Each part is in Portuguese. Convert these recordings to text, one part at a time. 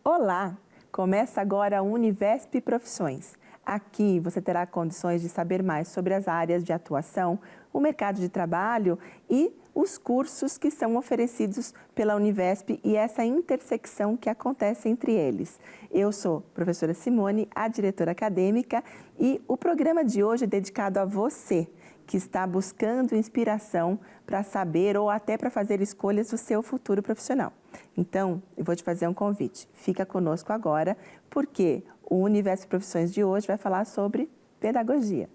Olá! Começa agora a Univesp Profissões. Aqui você terá condições de saber mais sobre as áreas de atuação, o mercado de trabalho e os cursos que são oferecidos pela Univesp e essa intersecção que acontece entre eles. Eu sou a professora Simone, a diretora acadêmica, e o programa de hoje é dedicado a você, que está buscando inspiração para saber ou até para fazer escolhas do seu futuro profissional. Então, eu vou te fazer um convite. Fica conosco agora, porque o Universo Profissões de hoje vai falar sobre pedagogia.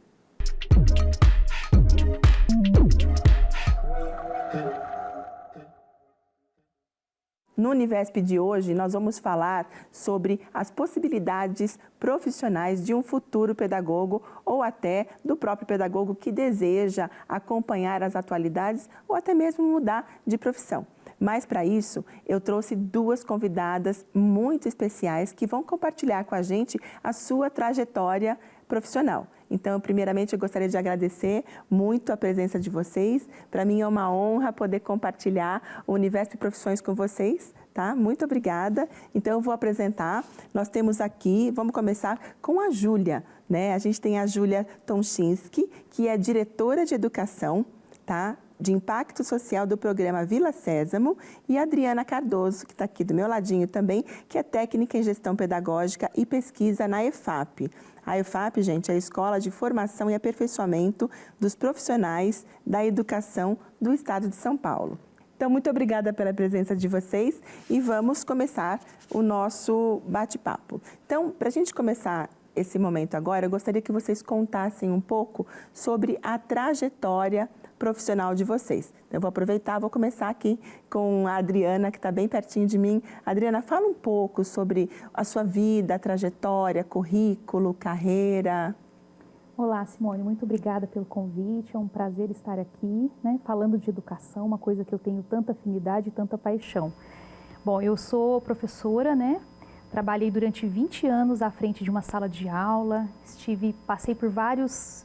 No Univesp de hoje, nós vamos falar sobre as possibilidades profissionais de um futuro pedagogo ou até do próprio pedagogo que deseja acompanhar as atualidades ou até mesmo mudar de profissão. Mas para isso, eu trouxe duas convidadas muito especiais que vão compartilhar com a gente a sua trajetória profissional. Então, primeiramente, eu gostaria de agradecer muito a presença de vocês. Para mim é uma honra poder compartilhar o Universo de Profissões com vocês, tá? Muito obrigada. Então, eu vou apresentar. Nós temos aqui, vamos começar com a Júlia, né? A gente tem a Júlia Tomchinski, que é diretora de educação, tá? De impacto social do programa Vila Sésamo, e a Adriana Cardoso, que está aqui do meu ladinho também, que é técnica em gestão pedagógica e pesquisa na EFAP. A EFAP, gente, é a Escola de Formação e Aperfeiçoamento dos Profissionais da Educação do Estado de São Paulo. Então, muito obrigada pela presença de vocês e vamos começar o nosso bate-papo. Então, para a gente começar esse momento agora, eu gostaria que vocês contassem um pouco sobre a trajetória profissional de vocês. Eu vou aproveitar, vou começar aqui com a Adriana, que está bem pertinho de mim. Adriana, fala um pouco sobre a sua vida, a trajetória, currículo, carreira. Olá, Simone, muito obrigada pelo convite, é um prazer estar aqui, né, falando de educação, uma coisa que eu tenho tanta afinidade e tanta paixão. Bom, eu sou professora, né, trabalhei durante 20 anos à frente de uma sala de aula, passei por vários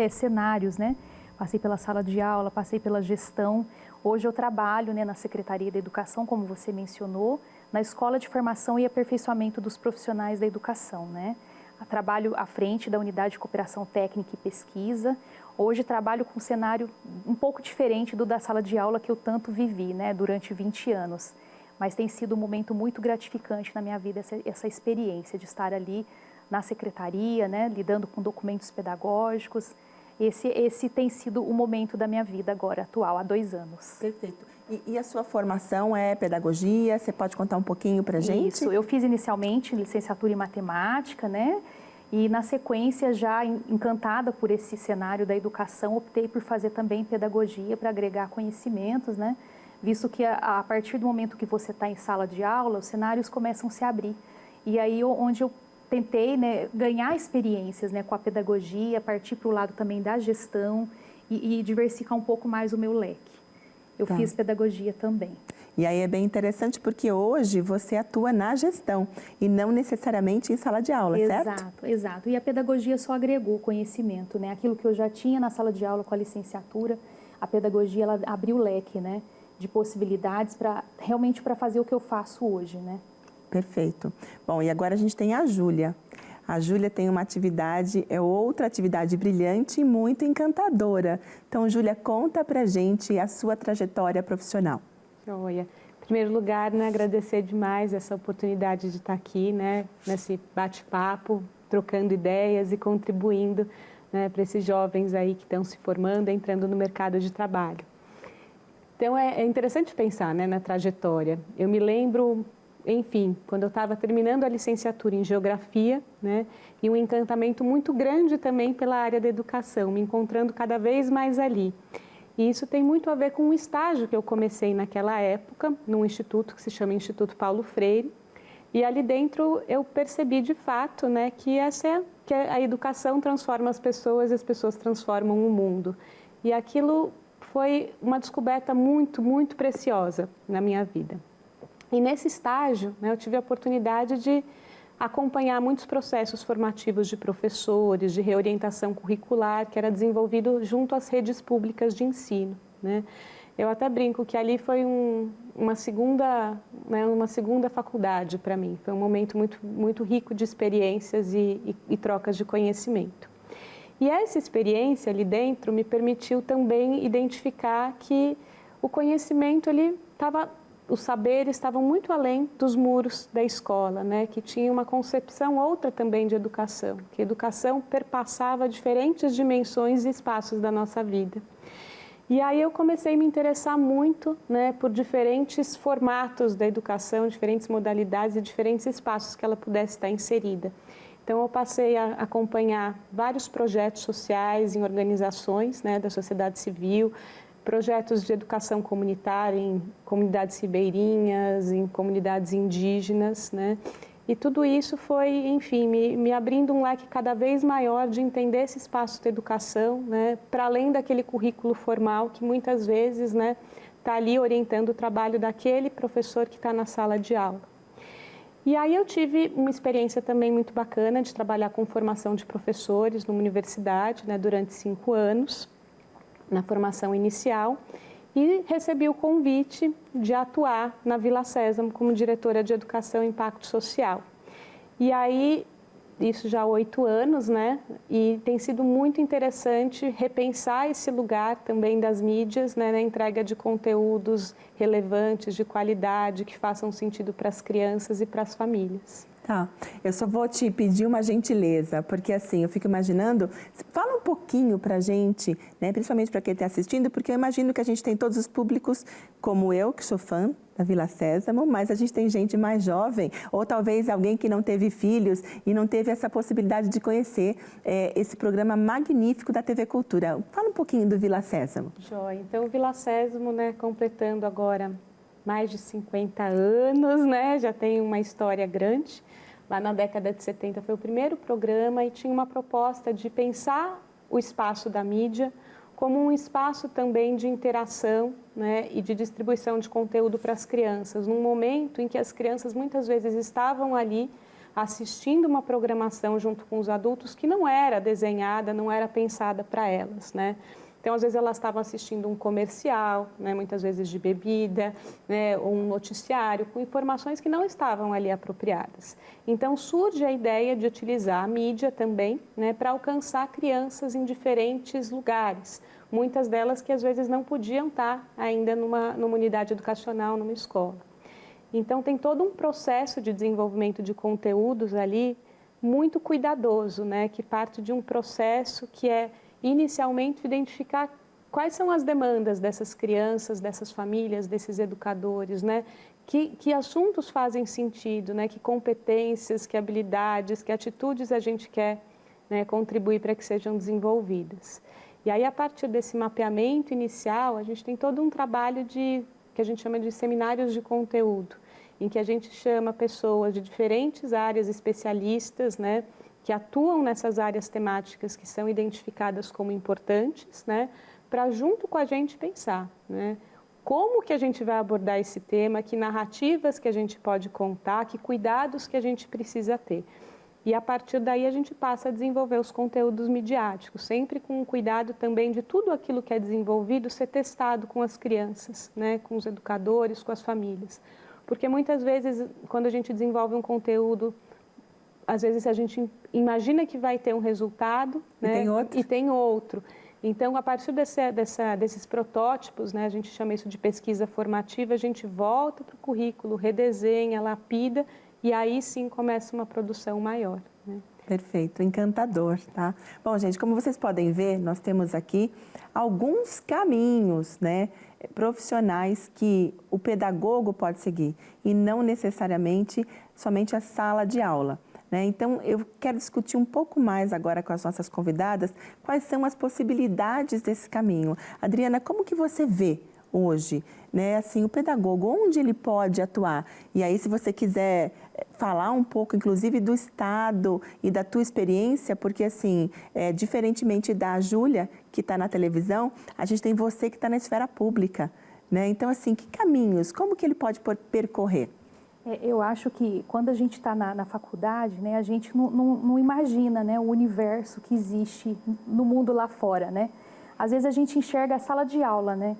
cenários, né, passei pela sala de aula, passei pela gestão. Hoje eu trabalho, né, na Secretaria da Educação, como você mencionou, na Escola de Formação e Aperfeiçoamento dos Profissionais da Educação, né? Trabalho à frente da Unidade de Cooperação Técnica e Pesquisa. Hoje trabalho com um cenário um pouco diferente do da sala de aula que eu tanto vivi, né, durante 20 anos. Mas tem sido um momento muito gratificante na minha vida essa experiência de estar ali na secretaria, né, lidando com documentos pedagógicos. Esse tem sido o momento da minha vida agora, atual, há 2 anos. Perfeito. E a sua formação é pedagogia? Você pode contar um pouquinho para a gente? Isso, eu fiz inicialmente licenciatura em matemática, né? E na sequência, já encantada por esse cenário da educação, optei por fazer também pedagogia para agregar conhecimentos, né? Visto que a partir do momento que você está em sala de aula, os cenários começam a se abrir. E aí, onde eu tentei, né, ganhar experiências, né, com a pedagogia, partir para o lado também da gestão e diversificar um pouco mais o meu leque. Eu fiz pedagogia também. E aí é bem interessante porque hoje você atua na gestão e não necessariamente em sala de aula, certo? Exato. E a pedagogia só agregou conhecimento, né? Aquilo que eu já tinha na sala de aula com a licenciatura, a pedagogia ela abriu o leque, né, de possibilidades realmente para fazer o que eu faço hoje, né? Perfeito. Bom, e agora a gente tem a Júlia. A Júlia tem uma atividade, é outra atividade brilhante e muito encantadora. Então, Júlia, conta pra gente a sua trajetória profissional. Olha, em primeiro lugar, né, agradecer demais essa oportunidade de estar aqui, né, nesse bate-papo, trocando ideias e contribuindo, né, para esses jovens aí que estão se formando, entrando no mercado de trabalho. Então, é interessante pensar, né, na trajetória. Eu me lembro, enfim, quando eu estava terminando a licenciatura em Geografia, né, e um encantamento muito grande também pela área da educação, me encontrando cada vez mais ali. E isso tem muito a ver com um estágio que eu comecei naquela época, num instituto que se chama Instituto Paulo Freire, e ali dentro eu percebi de fato, né, que a educação transforma as pessoas transformam o mundo. E aquilo foi uma descoberta muito, muito preciosa na minha vida. E nesse estágio, né, eu tive a oportunidade de acompanhar muitos processos formativos de professores, de reorientação curricular, que era desenvolvido junto às redes públicas de ensino, né? Eu até brinco que ali foi uma segunda faculdade para mim. Foi um momento muito rico de experiências e trocas de conhecimento. E essa experiência ali dentro me permitiu também identificar que o conhecimento, os saberes estavam muito além dos muros da escola, né? Que tinha uma concepção outra também de educação, que a educação perpassava diferentes dimensões e espaços da nossa vida. E aí eu comecei a me interessar muito, né, por diferentes formatos da educação, diferentes modalidades e diferentes espaços que ela pudesse estar inserida. Então, eu passei a acompanhar vários projetos sociais em organizações, né, da sociedade civil, projetos de educação comunitária em comunidades ribeirinhas, em comunidades indígenas, né? E tudo isso foi, enfim, me abrindo um leque cada vez maior de entender esse espaço de educação, né, para além daquele currículo formal que muitas vezes, né, está ali orientando o trabalho daquele professor que está na sala de aula. E aí eu tive uma experiência também muito bacana de trabalhar com formação de professores numa universidade, né, durante 5 anos, na formação inicial, e recebi o convite de atuar na Vila Sésamo como diretora de Educação e Impacto Social. E aí, isso já há 8 anos, né? E tem sido muito interessante repensar esse lugar também das mídias, né, na entrega de conteúdos relevantes, de qualidade, que façam sentido para as crianças e para as famílias. Tá, eu só vou te pedir uma gentileza, porque assim, eu fico imaginando, fala um pouquinho pra gente, né, principalmente para quem está assistindo, porque eu imagino que a gente tem todos os públicos, como eu, que sou fã da Vila Sésamo, mas a gente tem gente mais jovem, ou talvez alguém que não teve filhos e não teve essa possibilidade de conhecer esse programa magnífico da TV Cultura. Fala um pouquinho do Vila Sésamo. Joia, então o Vila Sésamo, né, completando agora mais de 50 anos, né, já tem uma história grande. Lá na década de 70 foi o primeiro programa e tinha uma proposta de pensar o espaço da mídia como um espaço também de interação, né, e de distribuição de conteúdo para as crianças, num momento em que as crianças muitas vezes estavam ali assistindo uma programação junto com os adultos que não era desenhada, não era pensada para elas, né? Então, às vezes, elas estavam assistindo um comercial, né, muitas vezes de bebida, né, ou um noticiário, com informações que não estavam ali apropriadas. Então, surge a ideia de utilizar a mídia também, né, para alcançar crianças em diferentes lugares. Muitas delas que, às vezes, não podiam estar ainda numa unidade educacional, numa escola. Então, tem todo um processo de desenvolvimento de conteúdos ali muito cuidadoso, né, que parte de um processo que é inicialmente identificar quais são as demandas dessas crianças, dessas famílias, desses educadores, né? Que assuntos fazem sentido, né? Que competências, que habilidades, que atitudes a gente quer, né, contribuir para que sejam desenvolvidas. E aí, a partir desse mapeamento inicial, a gente tem todo um trabalho que a gente chama de seminários de conteúdo, em que a gente chama pessoas de diferentes áreas, especialistas, né, que atuam nessas áreas temáticas que são identificadas como importantes, né, para junto com a gente pensar, né, como que a gente vai abordar esse tema, que narrativas que a gente pode contar, que cuidados que a gente precisa ter. E a partir daí a gente passa a desenvolver os conteúdos midiáticos, sempre com o cuidado também de tudo aquilo que é desenvolvido ser testado com as crianças, né, com os educadores, com as famílias. Porque muitas vezes, quando a gente desenvolve um conteúdo, às vezes a gente imagina que vai ter um resultado, né? E tem outro. Então, a partir desses protótipos, né, a gente chama isso de pesquisa formativa, a gente volta para o currículo, redesenha, lapida, e aí sim começa uma produção maior, né? Perfeito, encantador, tá? Bom, gente, como vocês podem ver, nós temos aqui alguns caminhos, né, profissionais que o pedagogo pode seguir e não necessariamente somente a sala de aula, né? Então, eu quero discutir um pouco mais agora com as nossas convidadas quais são as possibilidades desse caminho. Adriana, como que você vê hoje, né, assim, o pedagogo, onde ele pode atuar? E aí, se você quiser falar um pouco, inclusive, do Estado e da tua experiência, porque, assim, diferentemente da Júlia, que está na televisão, a gente tem você que está na esfera pública, né? Então, assim, que caminhos, como que ele pode percorrer? Eu acho que quando a gente está na faculdade, né, a gente não imagina, né, o universo que existe no mundo lá fora, né? Às vezes a gente enxerga a sala de aula, né?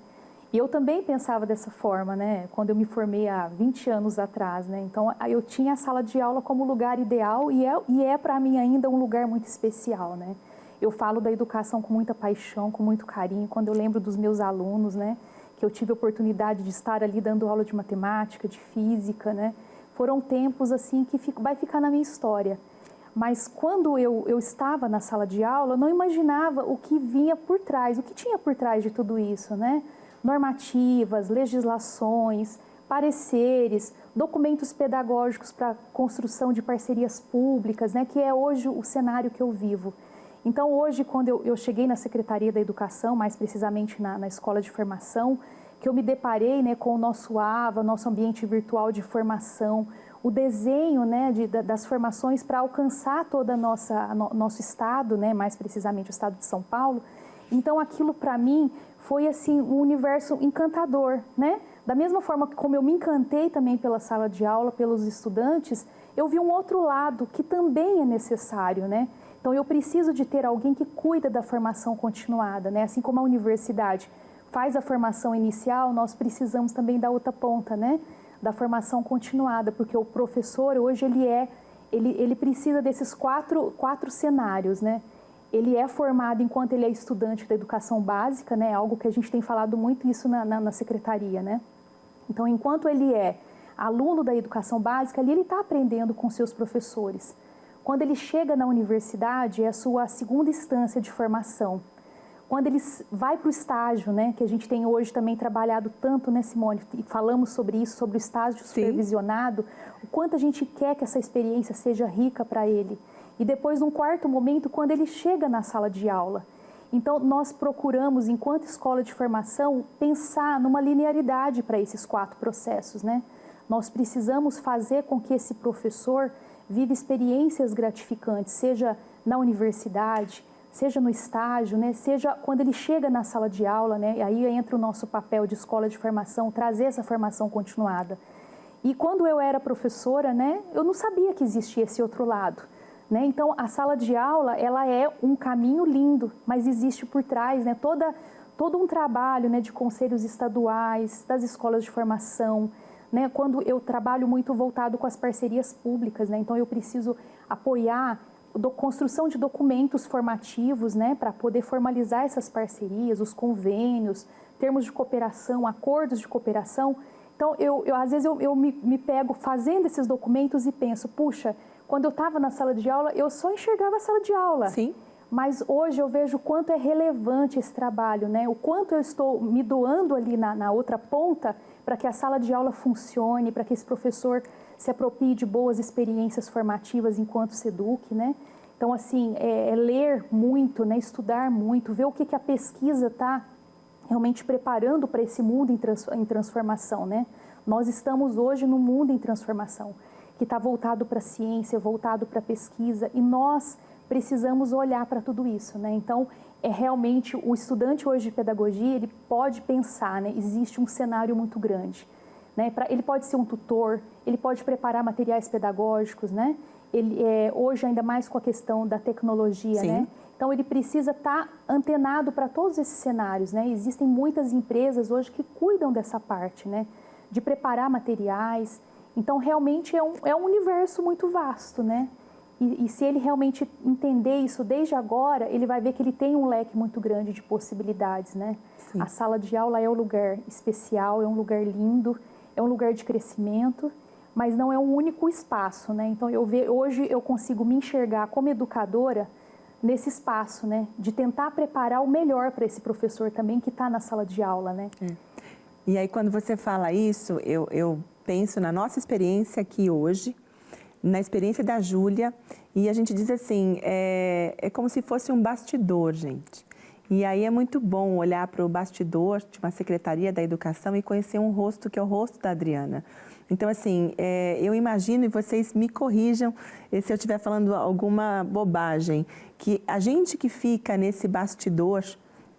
E eu também pensava dessa forma, né? Quando eu me formei há 20 anos atrás, né? Então, eu tinha a sala de aula como lugar ideal e é para mim ainda um lugar muito especial, né? Eu falo da educação com muita paixão, com muito carinho. Quando eu lembro dos meus alunos, né? Que eu tive a oportunidade de estar ali dando aula de matemática, de física, né? Foram tempos, assim, que vai ficar na minha história. Mas quando eu estava na sala de aula, eu não imaginava o que vinha por trás, o que tinha por trás de tudo isso, né? Normativas, legislações, pareceres, documentos pedagógicos para construção de parcerias públicas, né? Que é hoje o cenário que eu vivo. Então, hoje, quando eu cheguei na Secretaria da Educação, mais precisamente na Escola de Formação, que eu me deparei, né, com o nosso AVA, nosso ambiente virtual de formação, o desenho, né, das formações para alcançar todo nosso estado, né, mais precisamente o estado de São Paulo. Então, aquilo para mim foi assim um universo encantador, né? Da mesma forma como eu me encantei também pela sala de aula, pelos estudantes, eu vi um outro lado que também é necessário, né? Então, eu preciso de ter alguém que cuida da formação continuada, né? Assim como a universidade faz a formação inicial, nós precisamos também da outra ponta, né? Da formação continuada, porque o professor hoje ele precisa desses quatro cenários, né? Ele é formado enquanto ele é estudante da educação básica, né? Algo que a gente tem falado muito isso na secretaria, né? Então, enquanto ele é aluno da educação básica, ali ele está aprendendo com seus professores. Quando ele chega na universidade, é a sua segunda instância de formação. Quando ele vai para o estágio, né, que a gente tem hoje também trabalhado tanto, né, Simone, e falamos sobre isso, sobre o estágio supervisionado, o quanto a gente quer que essa experiência seja rica para ele. E depois, num quarto momento, quando ele chega na sala de aula. Então, nós procuramos, enquanto escola de formação, pensar numa linearidade para esses 4 processos, né? Nós precisamos fazer com que esse professor viva experiências gratificantes, seja na universidade, seja no estágio, né? Seja quando ele chega na sala de aula, né? E aí entra o nosso papel de escola de formação, trazer essa formação continuada. E quando eu era professora, né? Eu não sabia que existia esse outro lado, né? Então, a sala de aula, ela é um caminho lindo, mas existe por trás, né? Todo um trabalho, né? De conselhos estaduais, das escolas de formação, né? Quando eu trabalho muito voltado com as parcerias públicas, né? Então, eu preciso apoiar construção de documentos formativos, né, para poder formalizar essas parcerias, os convênios, termos de cooperação, acordos de cooperação. Então, às vezes eu me pego fazendo esses documentos e penso, puxa, quando eu estava na sala de aula, eu só enxergava a sala de aula. Sim. Mas hoje eu vejo o quanto é relevante esse trabalho, né? O quanto eu estou me doando ali na outra ponta para que a sala de aula funcione, para que esse professor se aproprie de boas experiências formativas enquanto se eduque, né? Então, assim, ler muito, né? Estudar muito, ver o que a pesquisa está realmente preparando para esse mundo em transformação, né? Nós estamos hoje num mundo em transformação, que está voltado para a ciência, voltado para a pesquisa, e nós precisamos olhar para tudo isso, né? Então, realmente, o estudante hoje de pedagogia, ele pode pensar, né? Existe um cenário muito grande, né? Ele pode ser um tutor, ele pode preparar materiais pedagógicos, né? Ele, hoje, ainda mais com a questão da tecnologia, Sim. né? Então, ele precisa estar antenado para todos esses cenários, né? Existem muitas empresas hoje que cuidam dessa parte, né? De preparar materiais. Então, realmente, é um universo muito vasto, né? E se ele realmente entender isso desde agora, ele vai ver que ele tem um leque muito grande de possibilidades, né? Sim. A sala de aula é um lugar especial, é um lugar lindo, é um lugar de crescimento, mas não é um único espaço, né? Então, hoje eu consigo me enxergar como educadora nesse espaço, né? De tentar preparar o melhor para esse professor também que está na sala de aula, né? E aí, quando você fala isso, eu penso na nossa experiência aqui hoje, na experiência da Júlia, e a gente diz assim, é como se fosse um bastidor, gente. E aí é muito bom olhar para o bastidor de uma Secretaria da Educação e conhecer um rosto que é o rosto da Adriana. Então, assim, eu imagino, e vocês me corrijam se eu estiver falando alguma bobagem, que a gente que fica nesse bastidor,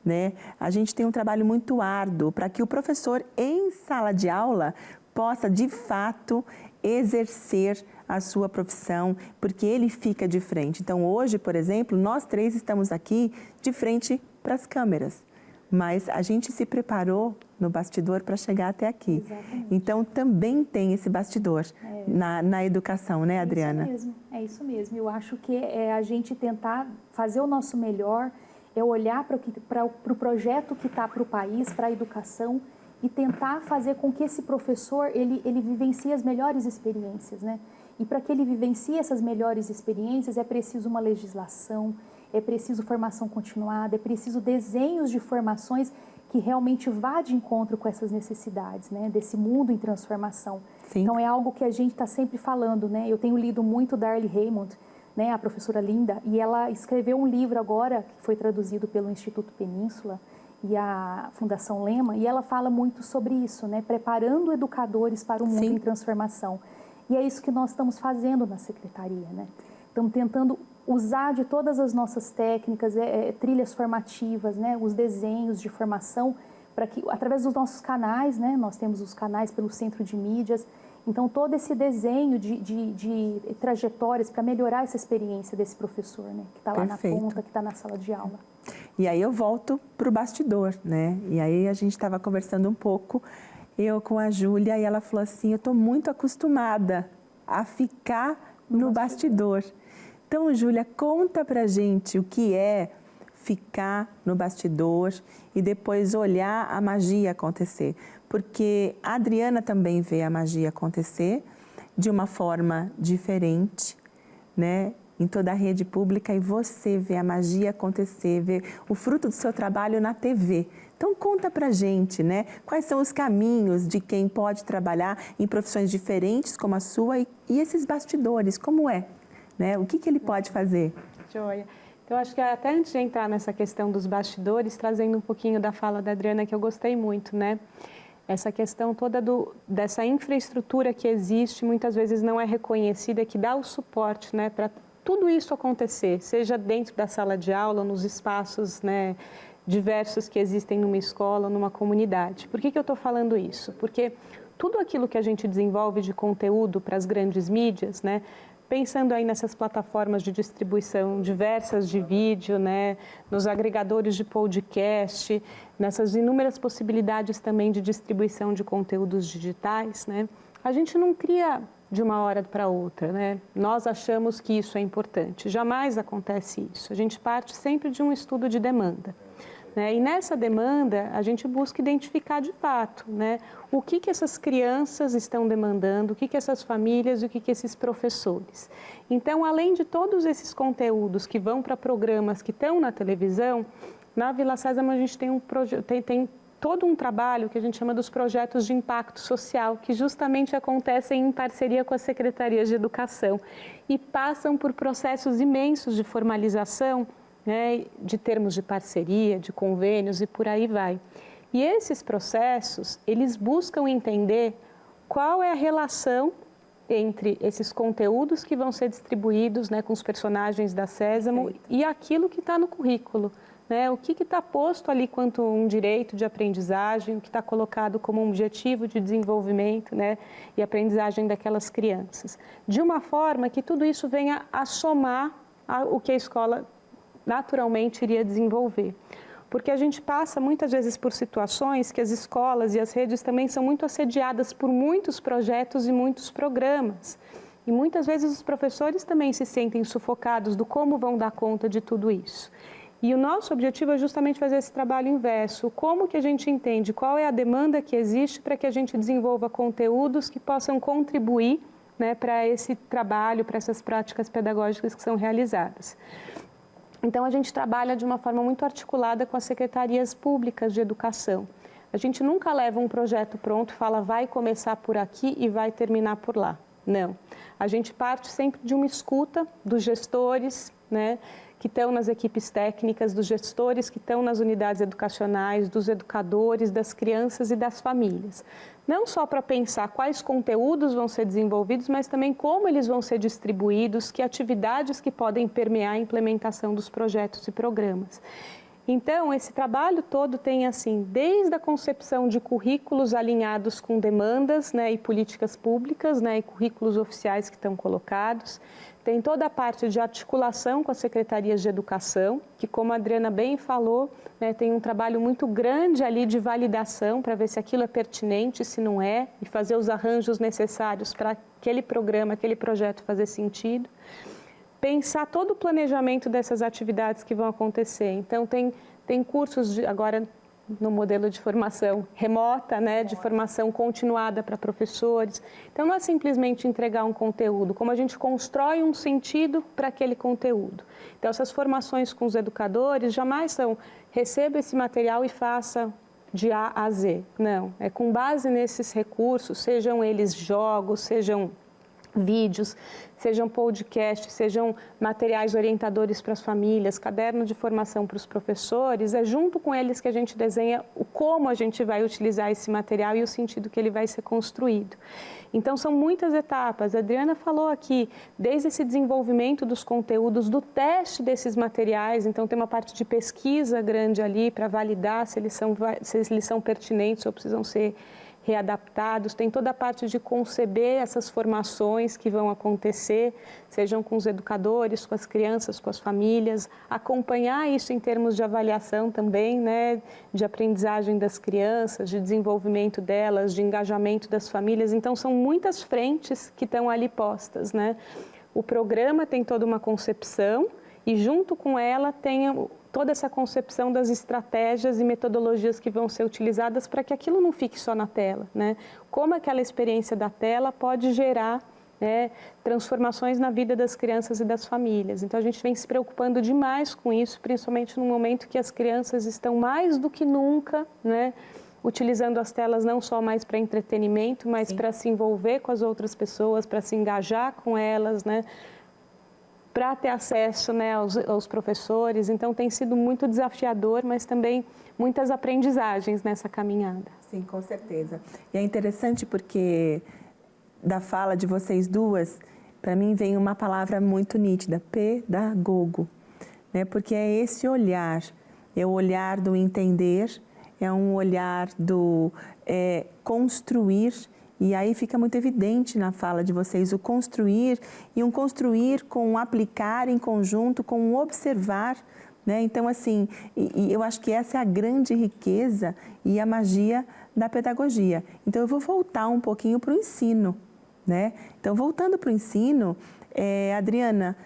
né, a gente tem um trabalho muito árduo para que o professor em sala de aula possa, de fato, exercer a sua profissão, porque ele fica de frente. Então, hoje, por exemplo, nós 3 estamos aqui de frente para as câmeras, mas a gente se preparou no bastidor para chegar até aqui. Exatamente. Então, também tem esse bastidor na educação, né, Adriana? É isso mesmo. Eu acho que é a gente tentar fazer o nosso melhor, é olhar para o projeto que está para o país, para a educação, e tentar fazer com que esse professor, ele vivencie as melhores experiências, né? E para que ele vivencie essas melhores experiências, é preciso uma legislação, é preciso formação continuada, é preciso desenhos de formações que realmente vá de encontro com essas necessidades, né? Desse mundo em transformação. Sim. Então, é algo que a gente está sempre falando, né? Eu tenho lido muito Darlie Hammond, né? A professora linda, e ela escreveu um livro agora, que foi traduzido pelo Instituto Península e a Fundação Lema, e ela fala muito sobre isso, né? Preparando educadores para o mundo Sim. em transformação. E é isso que nós estamos fazendo na Secretaria, né? Estamos tentando usar de todas as nossas técnicas, trilhas formativas, né? Os desenhos de formação, para que, através dos nossos canais, né? Nós temos os canais pelo Centro de Mídias, então todo esse desenho de trajetórias para melhorar essa experiência desse professor, né? Que está lá na ponta, que está na sala de aula. E aí eu volto para o bastidor, né? E aí a gente estava conversando um pouco, eu com a Júlia, e ela falou assim, eu estou muito acostumada a ficar no bastidor. Então, Júlia, conta pra gente o que é ficar no bastidor e depois olhar a magia acontecer. Porque a Adriana também vê a magia acontecer de uma forma diferente, né? Em toda a rede pública, e você vê a magia acontecer, vê o fruto do seu trabalho na TV. Então, conta pra gente, né? Quais são os caminhos de quem pode trabalhar em profissões diferentes como a sua e esses bastidores, como é? Né? O que ele pode fazer? Joia. Então, acho que até antes de entrar nessa questão dos bastidores, trazendo um pouquinho da fala da Adriana, que eu gostei muito, né? Essa questão toda dessa infraestrutura que existe, muitas vezes não é reconhecida, que dá o suporte, né, para tudo isso acontecer, seja dentro da sala de aula, nos espaços, né, diversos que existem numa escola, numa comunidade. Por que eu estou falando isso? Porque tudo aquilo que a gente desenvolve de conteúdo para as grandes mídias, né, pensando aí nessas plataformas de distribuição diversas de vídeo, né, nos agregadores de podcast, nessas inúmeras possibilidades também de distribuição de conteúdos digitais, né, a gente não cria de uma hora para outra, né? Nós achamos que isso é importante, jamais acontece isso. A gente parte sempre de um estudo de demanda, né? E nessa demanda a gente busca identificar de fato, né, o que essas crianças estão demandando, o que essas famílias e o que esses professores. Então, além de todos esses conteúdos que vão para programas que estão na televisão, na Vila Sésamo a gente tem todo um trabalho que a gente chama dos projetos de impacto social, que justamente acontecem em parceria com as secretarias de educação e passam por processos imensos de formalização, né, de termos de parceria, de convênios e por aí vai. E esses processos, eles buscam entender qual é a relação entre esses conteúdos que vão ser distribuídos, né, com os personagens da Sésamo e aquilo que está no currículo. Né, o que está posto ali quanto um direito de aprendizagem, o que está colocado como um objetivo de desenvolvimento, né, e aprendizagem daquelas crianças. De uma forma que tudo isso venha a somar o que a escola naturalmente iria desenvolver. Porque a gente passa muitas vezes por situações que as escolas e as redes também são muito assediadas por muitos projetos e muitos programas. E muitas vezes os professores também se sentem sufocados do como vão dar conta de tudo isso. E o nosso objetivo é justamente fazer esse trabalho inverso. Como que a gente entende qual é a demanda que existe para que a gente desenvolva conteúdos que possam contribuir, né, para esse trabalho, para essas práticas pedagógicas que são realizadas. Então, a gente trabalha de uma forma muito articulada com as secretarias públicas de educação. A gente nunca leva um projeto pronto e fala vai começar por aqui e vai terminar por lá. Não. A gente parte sempre de uma escuta dos gestores, né, que estão nas equipes técnicas, dos gestores que estão nas unidades educacionais, dos educadores, das crianças e das famílias. Não só para pensar quais conteúdos vão ser desenvolvidos, mas também como eles vão ser distribuídos, que atividades que podem permear a implementação dos projetos e programas. Então, esse trabalho todo tem, assim, desde a concepção de currículos alinhados com demandas, né, e políticas públicas, né, e currículos oficiais que estão colocados. Tem toda a parte de articulação com as secretarias de educação, que, como a Adriana bem falou, né, tem um trabalho muito grande ali de validação para ver se aquilo é pertinente, se não é, e fazer os arranjos necessários para aquele programa, aquele projeto fazer sentido. Pensar todo o planejamento dessas atividades que vão acontecer. Então, tem cursos agora no modelo de formação remota, né, de formação continuada para professores. Então, não é simplesmente entregar um conteúdo, como a gente constrói um sentido para aquele conteúdo. Então, essas formações com os educadores jamais são receba esse material e faça de A a Z. Não, é com base nesses recursos, sejam eles jogos, sejam vídeos, sejam podcasts, sejam materiais orientadores para as famílias, caderno de formação para os professores, é junto com eles que a gente desenha o como a gente vai utilizar esse material e o sentido que ele vai ser construído. Então, são muitas etapas. A Adriana falou aqui, desde esse desenvolvimento dos conteúdos, do teste desses materiais, então tem uma parte de pesquisa grande ali para validar se eles são pertinentes ou precisam ser readaptados, tem toda a parte de conceber essas formações que vão acontecer, sejam com os educadores, com as crianças, com as famílias, acompanhar isso em termos de avaliação também, né, de aprendizagem das crianças, de desenvolvimento delas, de engajamento das famílias. Então, são muitas frentes que estão ali postas, né? O programa tem toda uma concepção e, junto com ela, tem toda essa concepção das estratégias e metodologias que vão ser utilizadas para que aquilo não fique só na tela, né? Como aquela experiência da tela pode gerar, né, transformações na vida das crianças e das famílias. Então, a gente vem se preocupando demais com isso, principalmente no momento que as crianças estão mais do que nunca, né, utilizando as telas não só mais para entretenimento, mas para se envolver com as outras pessoas, para se engajar com elas, né, para ter acesso, né, aos professores. Então, tem sido muito desafiador, mas também muitas aprendizagens nessa caminhada. Sim, com certeza. E é interessante porque da fala de vocês duas, para mim vem uma palavra muito nítida, pedagogo, né? Porque é esse olhar, é o olhar do entender, é um olhar do construir. E aí fica muito evidente na fala de vocês o construir, e um construir com um aplicar em conjunto, com um observar, né? Então, assim, eu acho que essa é a grande riqueza e a magia da pedagogia. Então, eu vou voltar um pouquinho para o ensino, né? Então, voltando para o ensino, Adriana,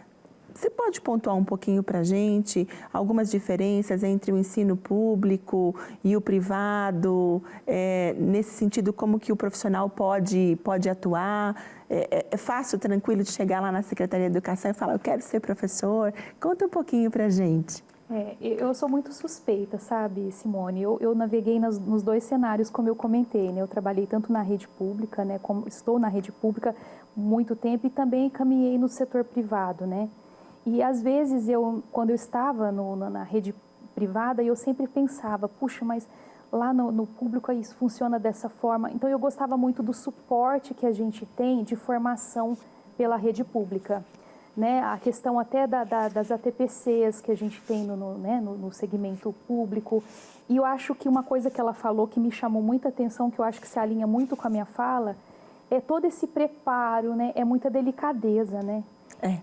você pode pontuar um pouquinho para a gente algumas diferenças entre o ensino público e o privado, nesse sentido, como que o profissional pode atuar? É fácil, tranquilo de chegar lá na Secretaria de Educação e falar, eu quero ser professor? Conta um pouquinho para a gente. Eu sou muito suspeita, sabe, Simone? Eu naveguei nos dois cenários, como eu comentei, né? Eu trabalhei tanto na rede pública, né? Como estou na rede pública muito tempo, e também caminhei no setor privado, né? E às vezes, quando eu estava na rede privada, eu sempre pensava, puxa, mas lá no público isso funciona dessa forma. Então, eu gostava muito do suporte que a gente tem de formação pela rede pública, né? A questão até das ATPCs que a gente tem no segmento público. E eu acho que uma coisa que ela falou que me chamou muita atenção, que eu acho que se alinha muito com a minha fala, é todo esse preparo, né? É muita delicadeza, né?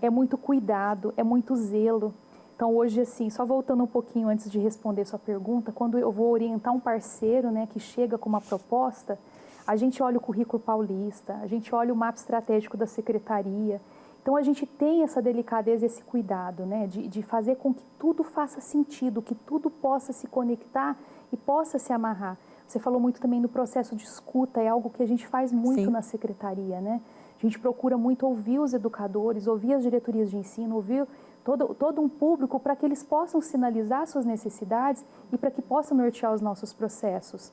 É muito cuidado, é muito zelo. Então, hoje, assim, só voltando um pouquinho antes de responder sua pergunta, quando eu vou orientar um parceiro, né, que chega com uma proposta, a gente olha o currículo paulista, a gente olha o mapa estratégico da secretaria. Então, a gente tem essa delicadeza, esse cuidado, né, de fazer com que tudo faça sentido, que tudo possa se conectar e possa se amarrar. Você falou muito também no processo de escuta, é algo que a gente faz muito Sim. na secretaria, né? A gente procura muito ouvir os educadores, ouvir as diretorias de ensino, ouvir todo um público para que eles possam sinalizar suas necessidades e para que possam nortear os nossos processos.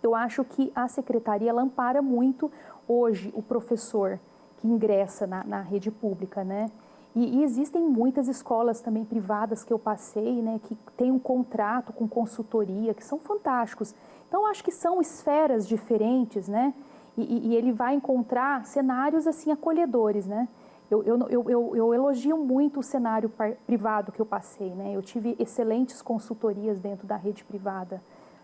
Eu acho que a secretaria ela ampara muito hoje o professor que ingressa na rede pública, né? E existem muitas escolas também privadas que eu passei, né, que têm um contrato com consultoria, que são fantásticos. Então, acho que são esferas diferentes, né? E ele vai encontrar cenários, assim, acolhedores, né? Eu elogio muito o cenário privado que eu passei, né? Eu tive excelentes consultorias dentro da rede privada,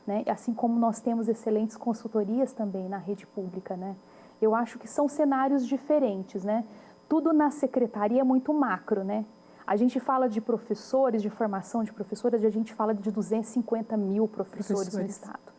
né? Assim como nós temos excelentes consultorias também na rede pública, né? Eu acho que são cenários diferentes, né? Tudo na secretaria é muito macro, né? A gente fala de professores, de formação de professoras, e a gente fala de 250 mil professores no estado,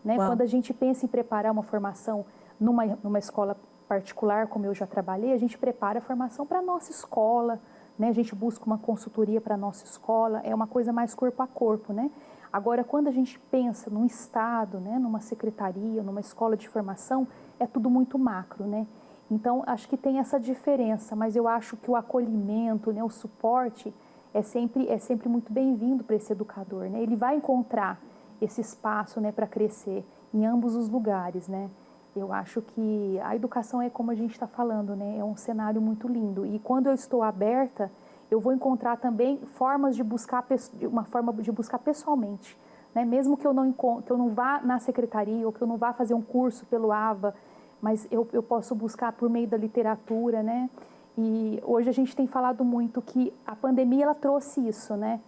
né? Quando a gente pensa em preparar uma formação numa escola particular, como eu já trabalhei, a gente prepara a formação para a nossa escola, né? A gente busca uma consultoria para a nossa escola, é uma coisa mais corpo a corpo, né? Agora, quando a gente pensa num estado, né, numa secretaria, numa escola de formação, é tudo muito macro, né? Então, acho que tem essa diferença, mas eu acho que o acolhimento, né, o suporte é sempre muito bem-vindo para esse educador, né? Ele vai encontrar esse espaço, né, para crescer em ambos os lugares, né? Eu acho que a educação é como a gente está falando, né? É um cenário muito lindo. E quando eu estou aberta, eu vou encontrar também formas de buscar, uma forma de buscar pessoalmente, né? Mesmo que eu não vá na secretaria ou que eu não vá fazer um curso pelo AVA, mas eu posso buscar por meio da literatura, né? E hoje a gente tem falado muito que a pandemia ela trouxe isso, né?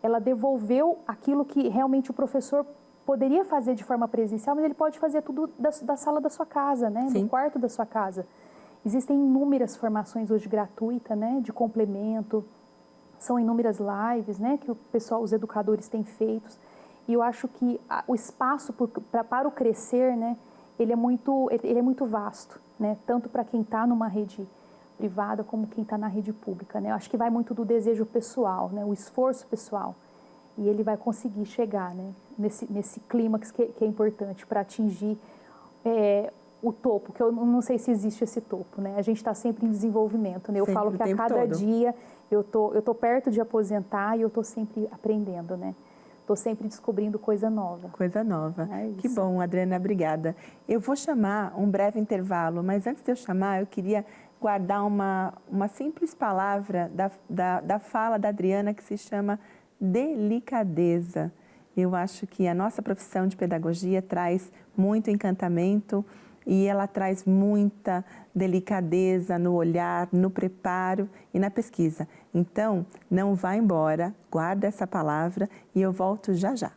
Ela devolveu aquilo que realmente o professor poderia fazer de forma presencial, mas ele pode fazer tudo da sala da sua casa, né? Sim. Do quarto da sua casa. Existem inúmeras formações hoje gratuitas, né? De complemento. São inúmeras lives, né? Que os educadores têm feito. E eu acho que o espaço para o crescer, né? Ele é muito vasto, né? Tanto para quem está numa rede privada como quem está na rede pública, né? Eu acho que vai muito do desejo pessoal, né? O esforço pessoal. E ele vai conseguir chegar, né, nesse clímax que é importante para atingir o topo, que eu não sei se existe esse topo, né? A gente está sempre em desenvolvimento, né? Eu falo que a cada dia eu tô perto de aposentar e eu estou sempre aprendendo, né? Estou sempre descobrindo coisa nova. Coisa nova. É isso. Que bom, Adriana, obrigada. Eu vou chamar um breve intervalo, mas antes de eu chamar, eu queria guardar uma simples palavra da fala da Adriana que se chama delicadeza. Eu acho que a nossa profissão de pedagogia traz muito encantamento e ela traz muita delicadeza no olhar, no preparo e na pesquisa. Então, não vá embora, guarda essa palavra e eu volto já já.